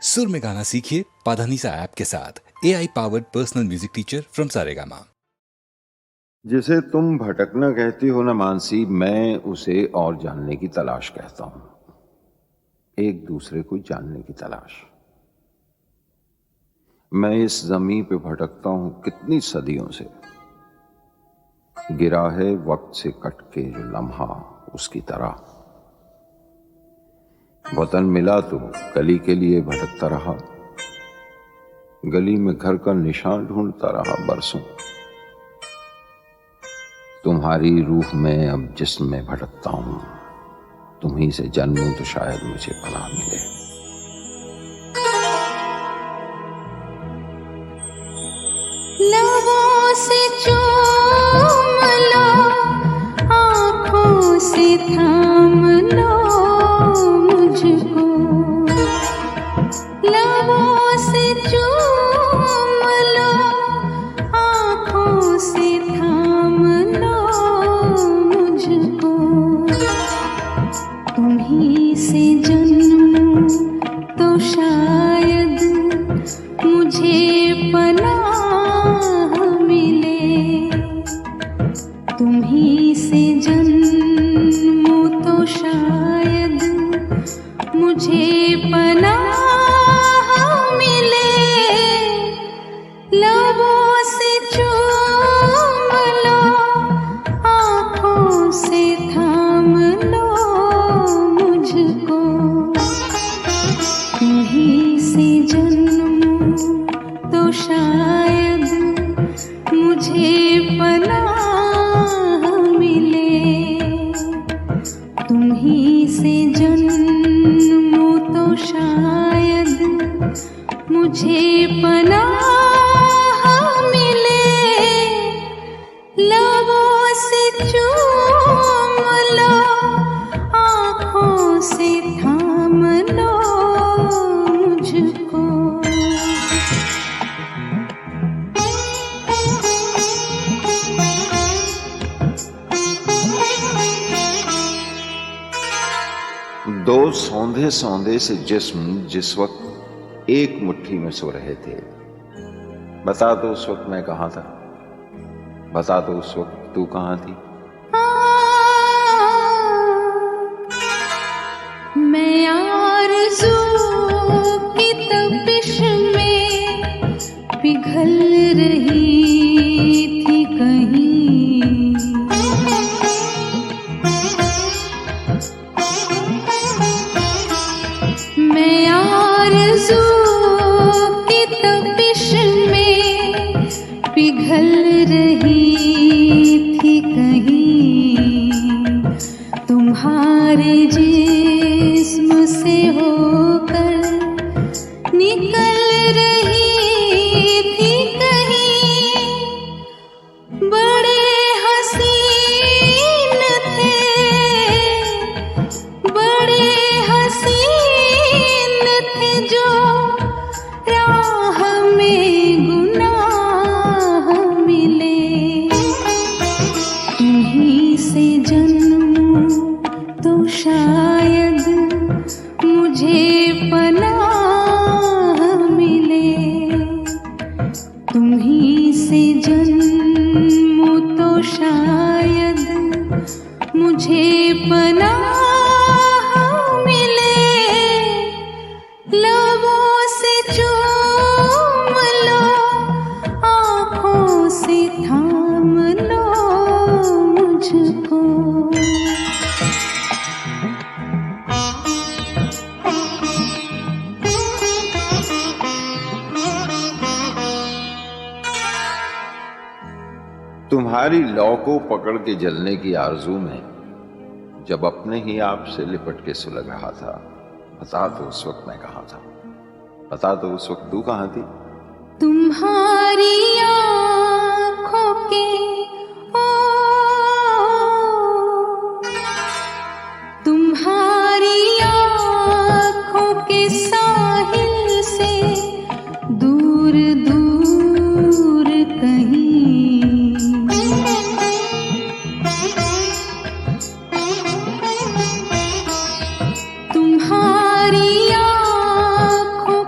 सुर में गाना सीखिए पाधानीसा ऐप के साथ। AI powered personal music teacher from Saregama. जिसे तुम भटकना कहती हो ना मानसी, मैं उसे और जानने की तलाश कहता हूं। एक दूसरे को जानने की तलाश। मैं इस जमीन पे भटकता हूं कितनी सदियों से। गिरा है वक्त से कट के जो लम्हा उसकी तरह। वतन मिला तो गली के लिए भटकता रहा, गली में घर का निशान ढूंढता रहा बरसों। तुम्हारी रूह में अब जिस्म में भटकता हूं, तुम्हीं से जन्मूं तो शायद मुझे पनाह मिले। लबों से चूम लो, आँखों से थाम लो मुझको। लबों से चूम लो, आँखों से थाम लो मुझको। तुम्हीं से जन्मूं तो शायद मुझे पनाह मिले। तुम्हीं से जन्मूं तो शायद मुझे पनाह मिले। लबों से चूम लो, आँखों से थाम लो मुझको। तुम्हीं से जन्मूं तो शायद मुझे पनाह मिले। तुम्हीं से जन्मूं तो शायद मुझे पनाह मिले। लबों से चूम लो, आँखों से थाम लो मुझको। दो सौंधे सौंधे से जिस्म जिस वक्त एक मुट्ठी में सो रहे थे। बता दो उस वक्त मैं कहां था, बता दो उस वक्त तू कहां थी। मैं आरज़ू की तपिश में पिघल रही थी कहीं। मैं आरज़ू की तपिश में पिघल रही थी कहीं। तुम्हारे जिस्म से होकर निकल रही थी कहीं। बड़े हसीन थे, बड़े हसीन थे जो राह में गुनाह मिले। तुम्हीं से जन्मूं तो शायद मुझे पनाह मिले। तुम्हीं से जन्मूं तो शायद मुझे पनाह मिले। लबों से चूम लो, आँखों से थाम लो मुझको। तुम्हारी लौ को पकड़ के जलने की आरजू में जब अपने ही आप से लिपट के सुलग रहा था। बता दो उस वक्त मैं कहां था, बता दो उस वक्त तू कहां थी। तुम्हारी आँखों के तुम्हारी आँखों के साहिल से दूर दूर कहीं। तुम्हारी आँखों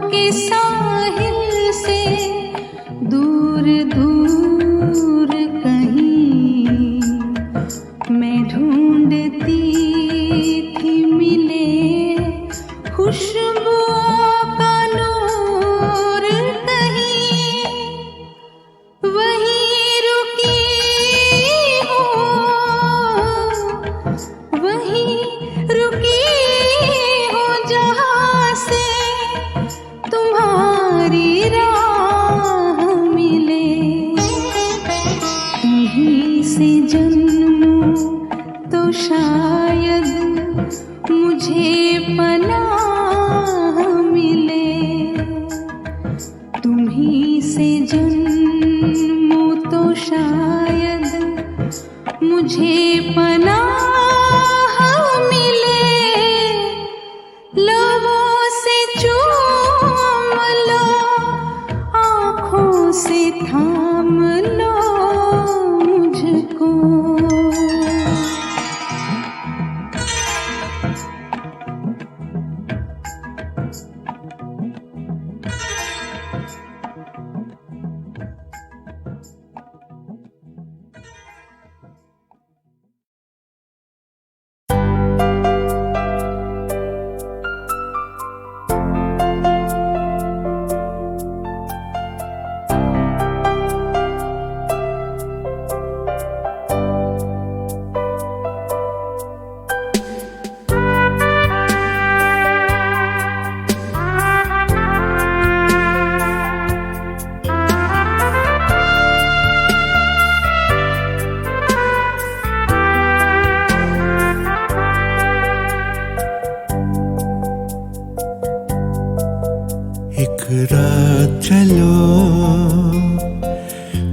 एक रात चलो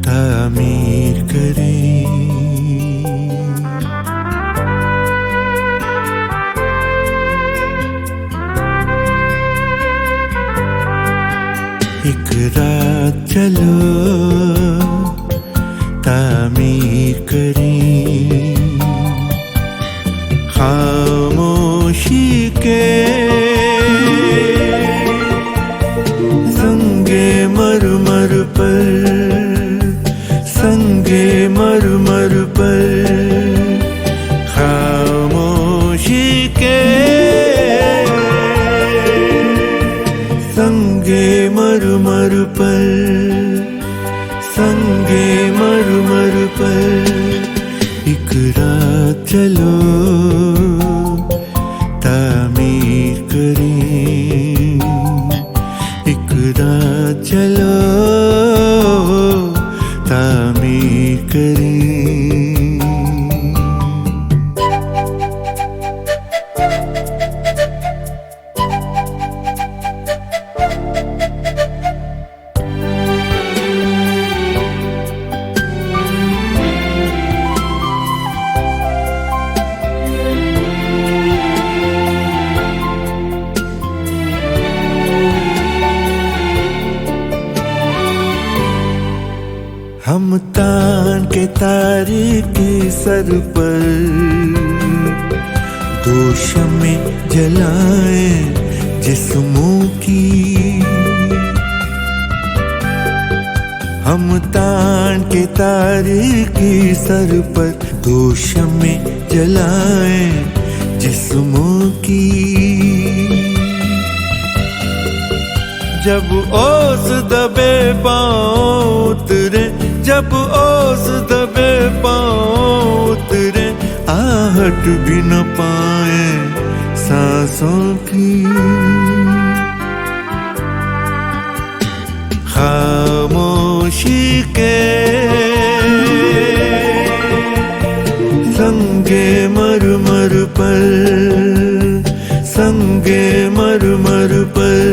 तामीर करें, एक रात चलो तामीर करें, खामोशी के संगे मरमर पर, संगे मरमर पर, खामोशी के संगे मरमर पर, संगे मरमर पर, एक रात चलो तामीर करें, एक रात चलो तामीर करें। हम तान के तारे के सर पर दो शम्मे जलाए जिस्मों की, हम तान के तारे के सर पर दो शम्मे जलाए जिस्मों की, जब ओस दबे पाँव उतरे, जब ओस दबे पाँव उतरे, आहट भी न पाए सांसों की, खामोशी के संगे मरमर पर, संगे मरमर पर,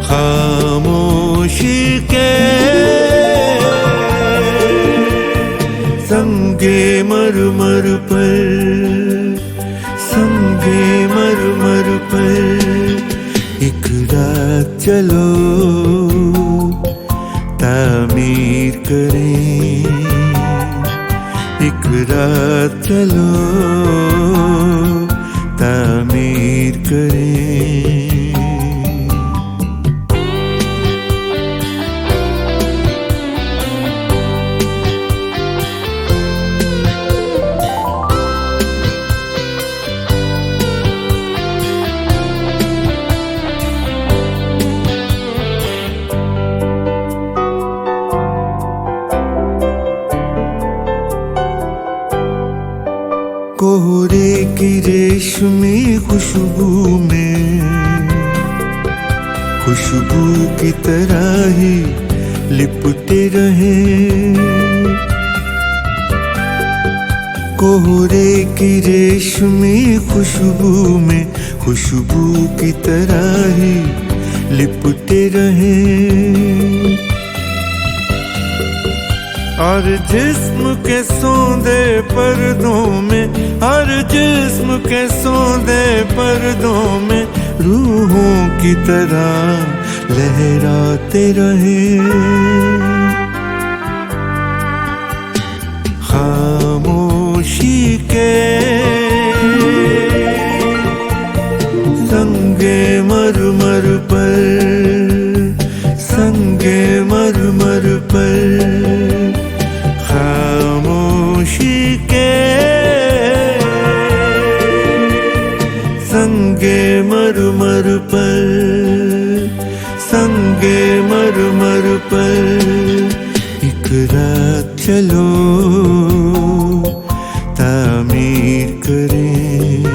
खामोशी के संगे मरमर पर, संगे मरमर पर, एक रात चलो तामीर करें, एक रात चलो तामीर करें। कोहरे की रेशमी खुशबू में, खुशबू की तरह ही लिपटे रहे, कोहरे की रेशमी खुशबू में, खुशबू की तरह ही लिपटे रहे, और जिस्म के सौंदे पर्दों में, हर जिस्म के सौंदे पर्दों में, रूहों की तरह लहराते रहे, खामोशी के संगे मरमर पर, संगे मरमर पर, खामोशी के संगे मरमर पर, संगे मरमर पर, एक रात चलो तामीर करें,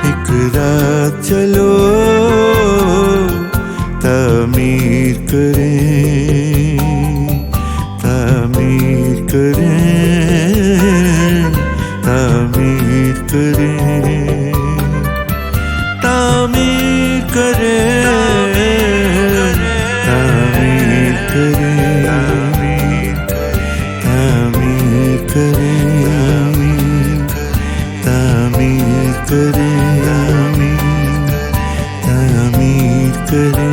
एक रात चलो तामीर करें, तामीर करें, तामीर करें, तामीर करें। करे, तामीर करे, तामीर करे, तामीर करे, तामीर करे।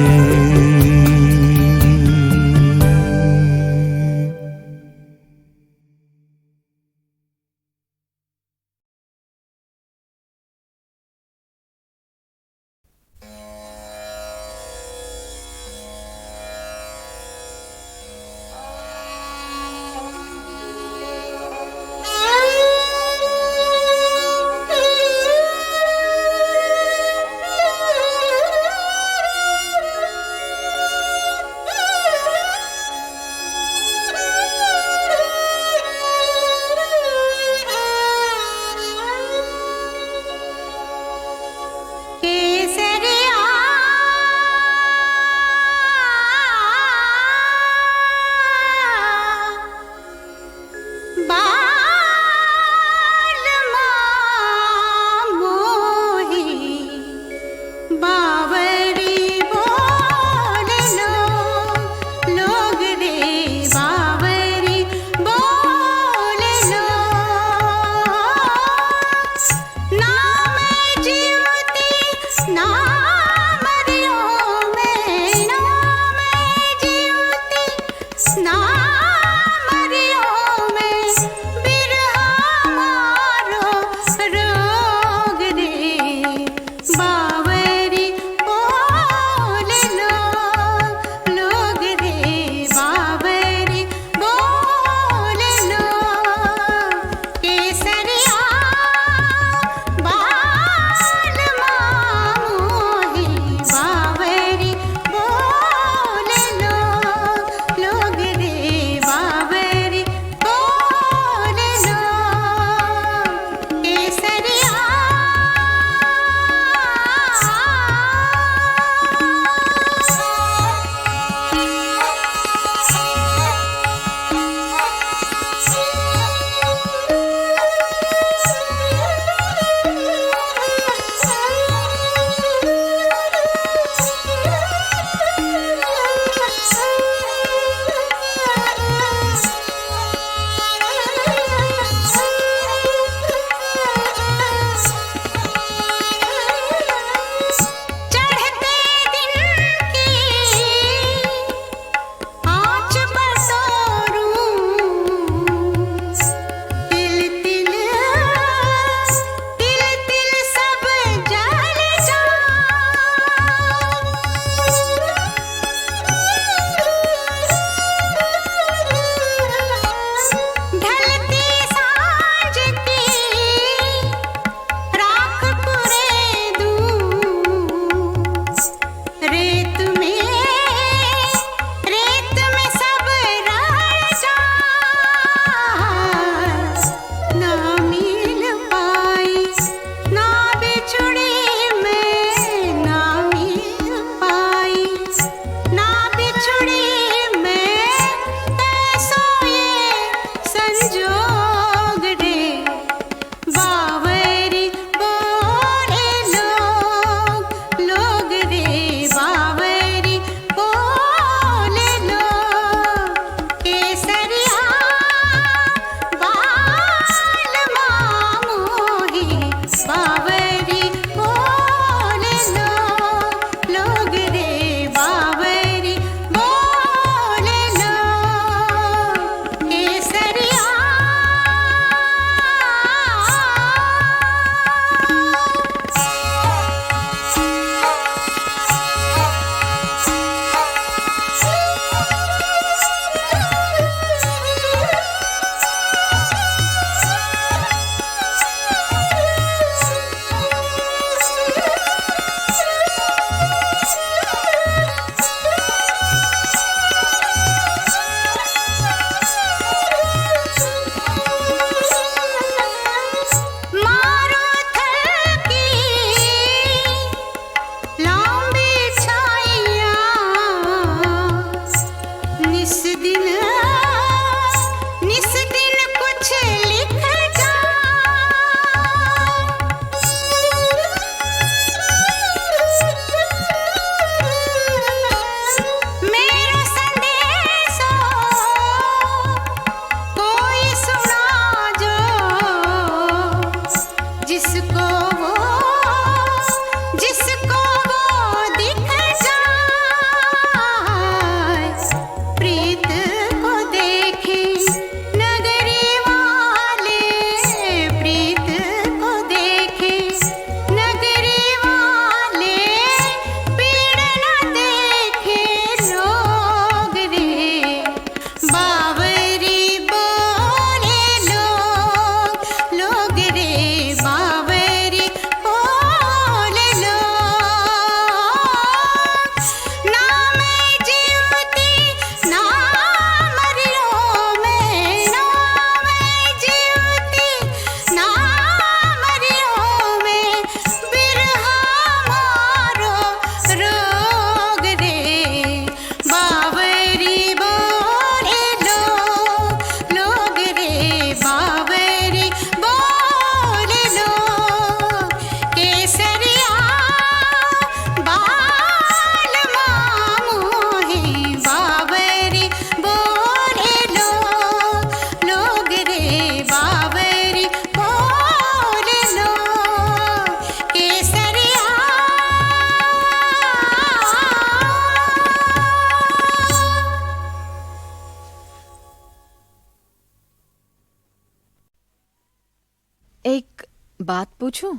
बात पूछूं?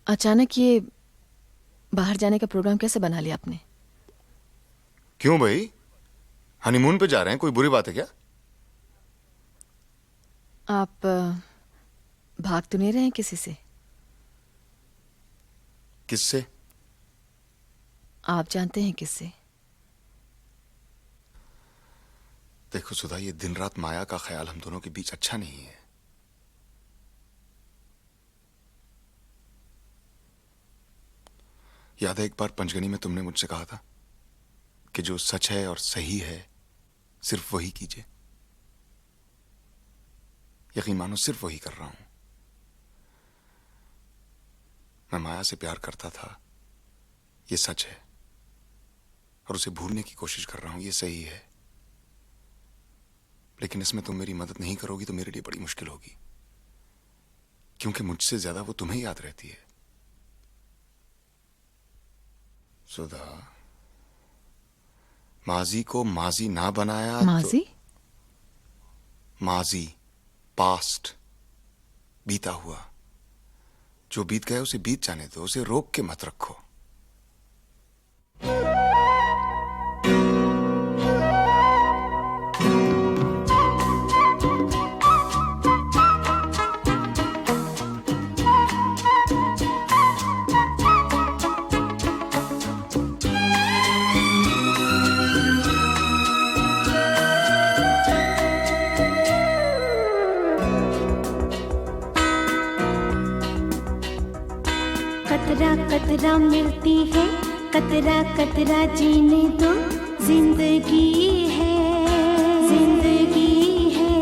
अचानक ये बाहर जाने का प्रोग्राम कैसे बना लिया आपने? क्यों भाई, हनीमून पे जा रहे हैं, कोई बुरी बात है क्या? आप भाग तो नहीं रहे हैं किसी से? किससे? आप जानते हैं किससे? देखो सुधा, ये दिन रात माया का ख्याल हम दोनों के बीच अच्छा नहीं है। याद है एक बार पंचगनी में तुमने मुझसे कहा था कि जो सच है और सही है सिर्फ वही कीजिए। यकीन मानो सिर्फ वही कर रहा हूं। मैं माया से प्यार करता था, ये सच है, और उसे भूलने की कोशिश कर रहा हूं, ये सही है। लेकिन इसमें तुम मेरी मदद नहीं करोगी तो मेरे लिए बड़ी मुश्किल होगी, क्योंकि मुझसे ज्यादा वो तुम्हें याद रहती है। सुधा, माजी को माजी ना बनाया माजी? तो माजी, पास्ट, बीता हुआ। जो बीत गया उसे बीत जाने दो, उसे रोक के मत रखो। कतरा कतरा मिलती है, कतरा कतरा जीने दो, जिंदगी है, जिंदगी है,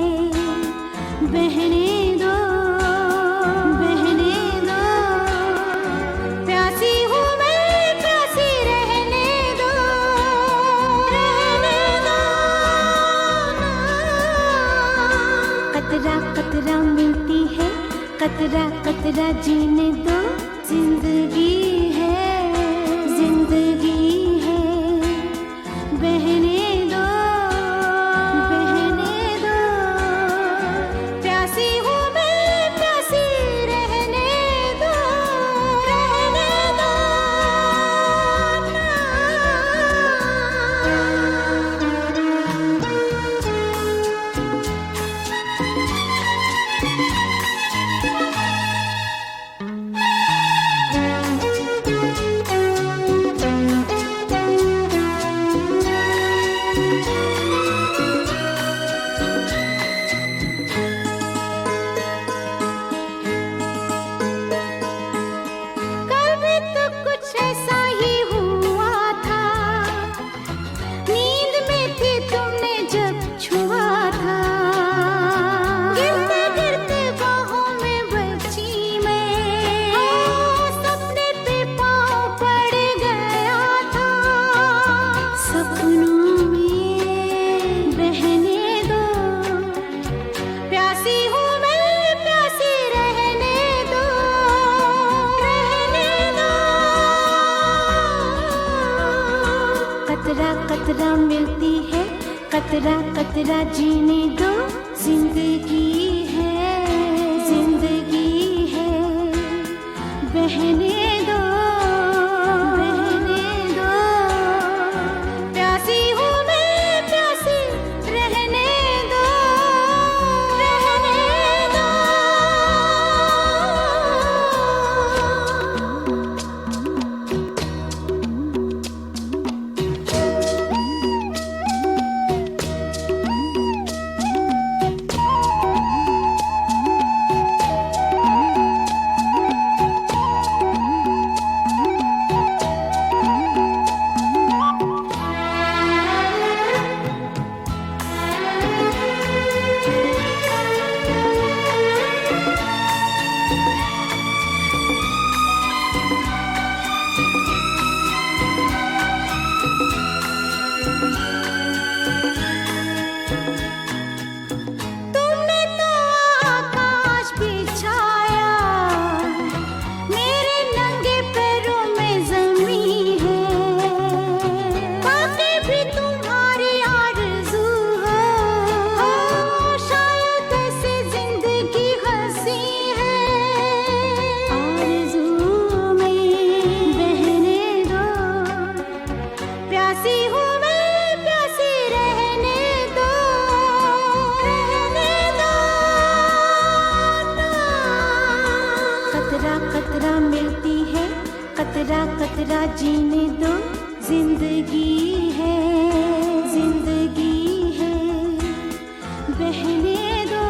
बहने दो, बहने दो, प्यासी हूँ मैं, प्यासी रहने दो, रहने दो। कतरा कतरा मिलती है, कतरा कतरा जीने दो, जिंदगी है, जिंदगी है, बहने दो, बहने दो, प्यासी हूँ मैं, प्यासी रहने दो, रहने दो। कल भी तो कुछ ऐसा ही हुआ था, नींद में थी तुमने जब छुआ था, गिरते गिरते बाहों में बची मैं, सपने पे पाँव पड़ गया था, सपनों में बहने दो, प्यासी हूँ मैं, प्यासी रहने दो, रहने दो। कतरा कतरा मिलती है, कतरा कतरा जीने दो, जिंदगी है, जिंदगी है, बहने दो, बहने दो, प्यासी हूँ मैं, प्यासी रहने दो, रहने दो। कतरा कतरा जीने दो, जिंदगी है, जिंदगी है, बहने दो,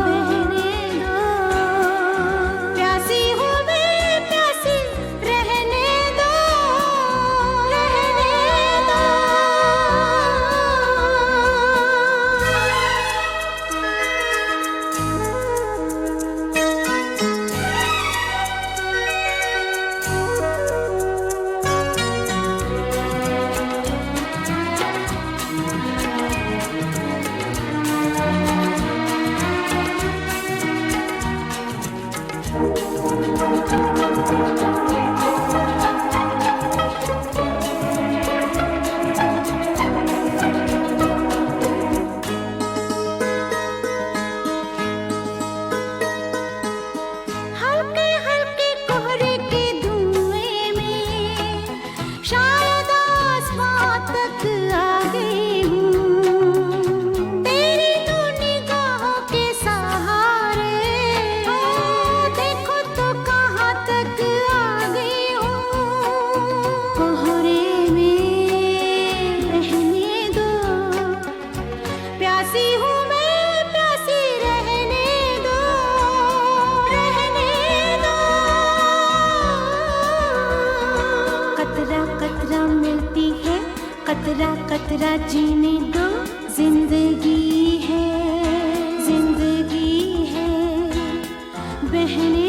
बहने दो, प्यासी हूँ मैं प्यासी, रहने दो, रहने दो। हल्के हल्के कोहरे के धुएं में शायद आसमां तक आ गई हूँ, तेरी तो निगाहों के सहारे, देखो तो कहाँ तक आ गई हूँ। कोहरे में रहने दो, प्यासी हूँ मैं प्यासी, रहने दो, रहने दो। कतरा कतरा मिलती है, कतरा कतरा जीने दो, जिंदगी है, जिंदगी है, बहने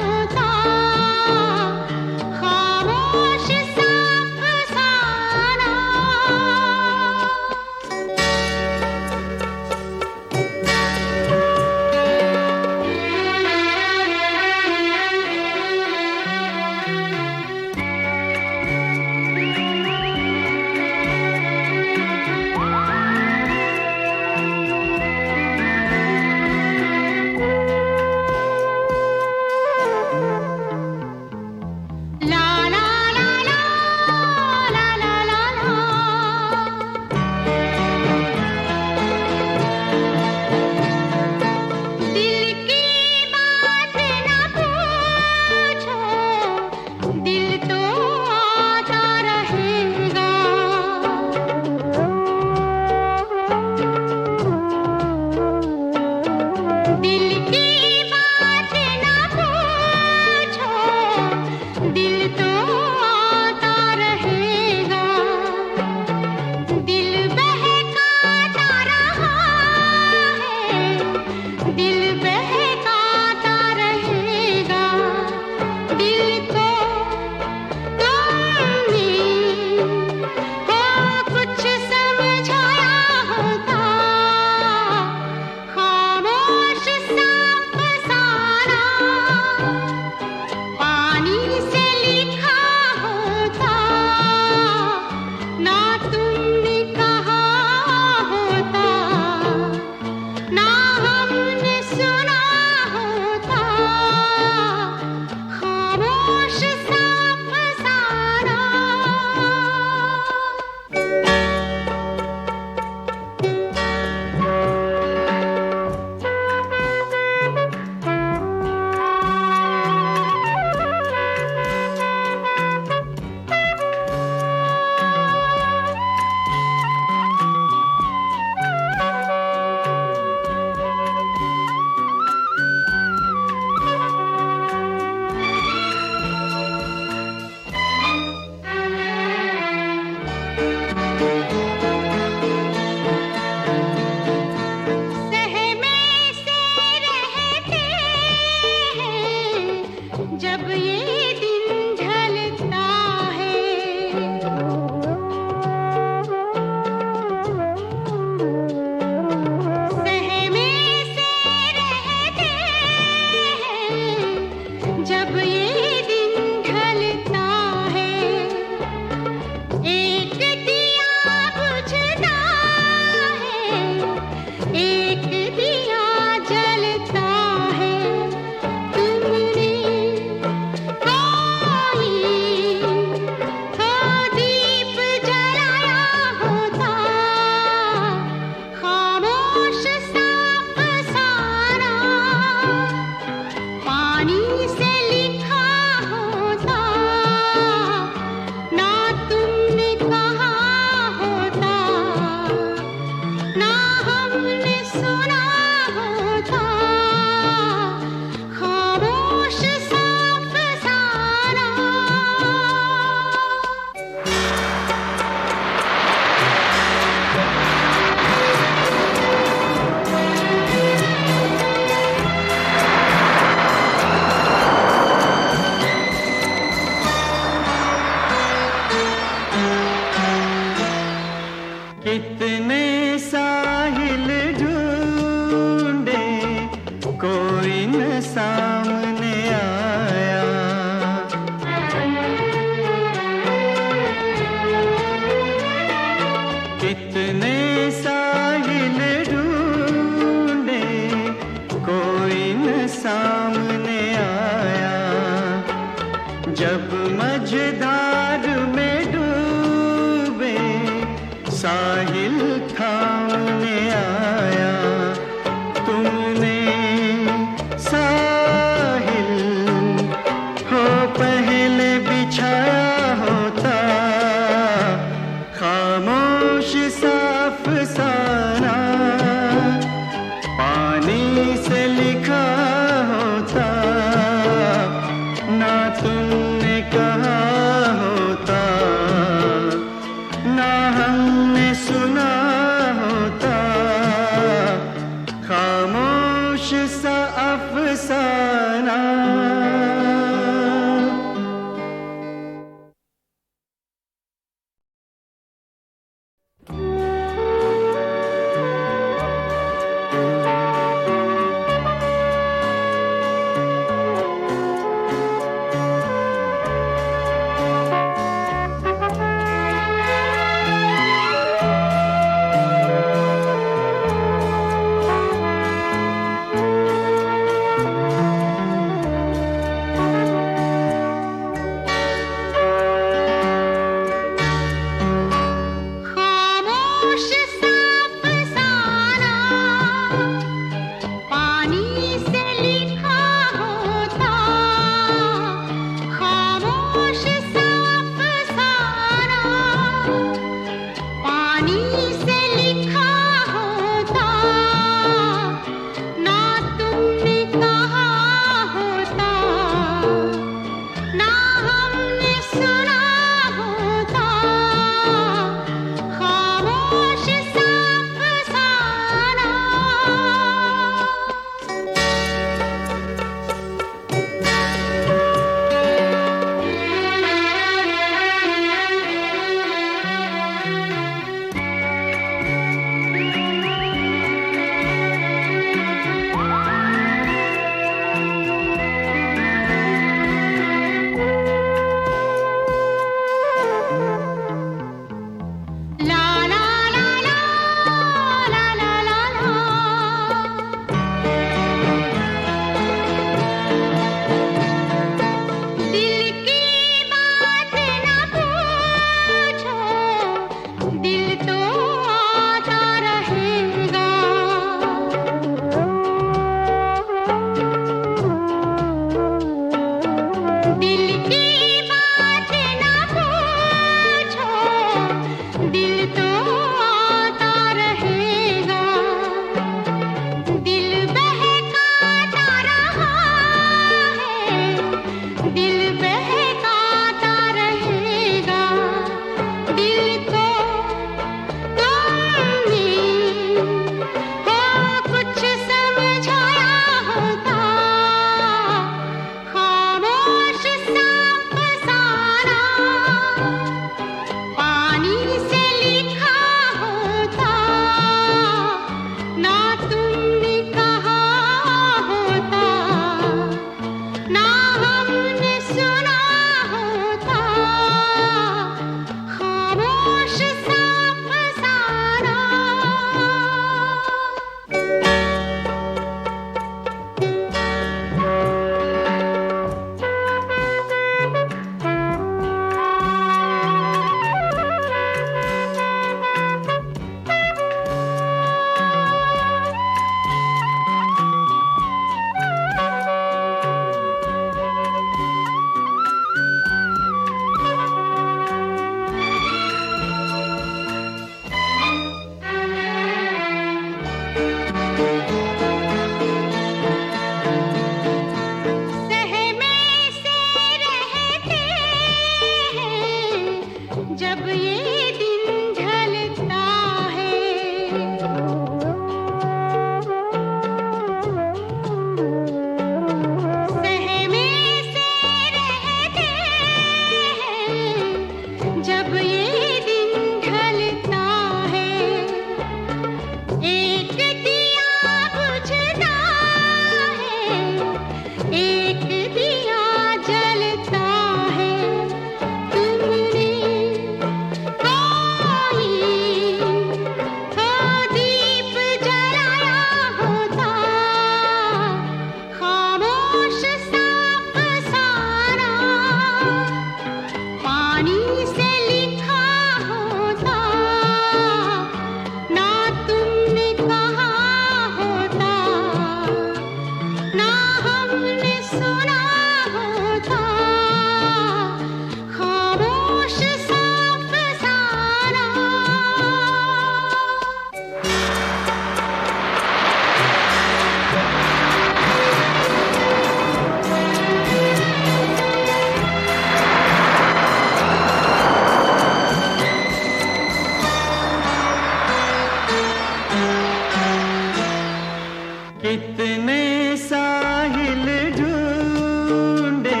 कितने साहिल ढूंढे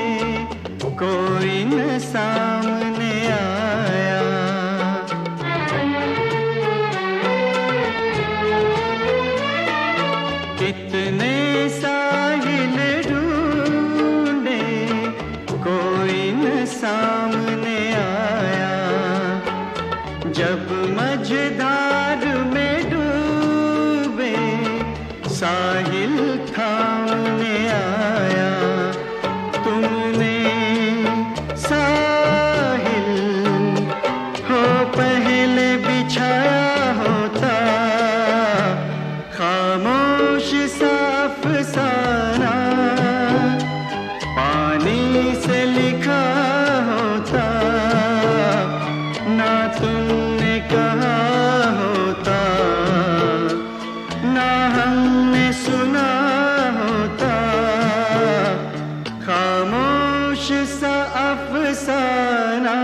कोई न सामने आया। कितने साहिल ढूंढे कोई न सामने आया। जब मझधार में डूबे साहिल थामने आया। तुमने साहिल हो पहले बिछाया होता, खामोश साफ साना पानी से लिखा होता। ना तुमने कहा होता, ना हमने सुना होता, खामोश सा अफसाना।